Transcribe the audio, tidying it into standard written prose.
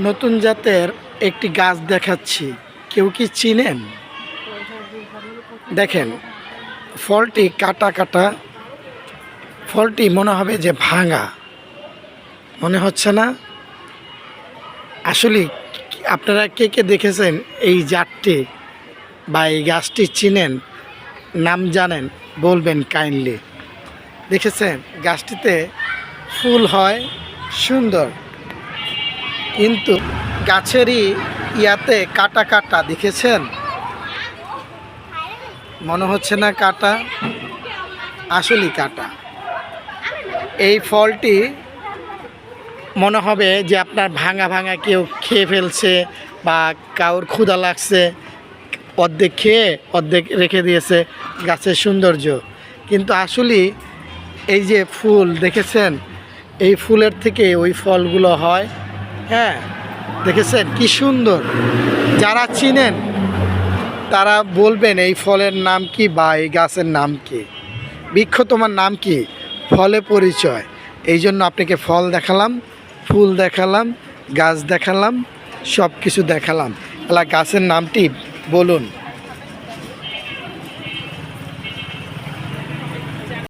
নতুন জাতের একটি গাছ দেখাচ্ছি, কেউ কি চিনেন? দেখেন, ফলটি কাটা কাটা, ফলটি মনে হবে যে ভাঙা মনে হচ্ছে না? আসলে আপনারা কে কে দেখেছেন এই জাতটি বা এই গাছটি চিনেন, নাম জানেন, বলবেন কাইন্ডলি। দেখেছেন গাছটিতে ফুল হয় সুন্দর, কিন্তু গাছেরই ইয়াতে কাটা কাটা, দেখেছেন? মনে হচ্ছে না কাটা? আসলেই কাটা। এই ফলটি মনে হবে যে আপনার ভাঙা ভাঙা কেউ খেয়ে ফেলছে, বা কারোর ক্ষুধা লাগছে, অর্ধেক খেয়ে অর্ধেক রেখে দিয়েছে গাছের সৌন্দর্য। কিন্তু আসলে এই যে ফুল দেখেছেন, এই ফুলের থেকে ওই ফলগুলো হয়। হ্যাঁ, দেখেছেন কি সুন্দর? যারা চিনেন তারা বলবেন এই ফলের নাম কি বা এই গাছের নাম কি। বৃক্ষ তোমার নাম কি? ফলে পরিচয়। এই জন্য আপনাকে ফল দেখালাম, ফুল দেখালাম, গাছ দেখালাম, সব কিছু দেখালাম। তাহলে গাছের নামটি বলুন।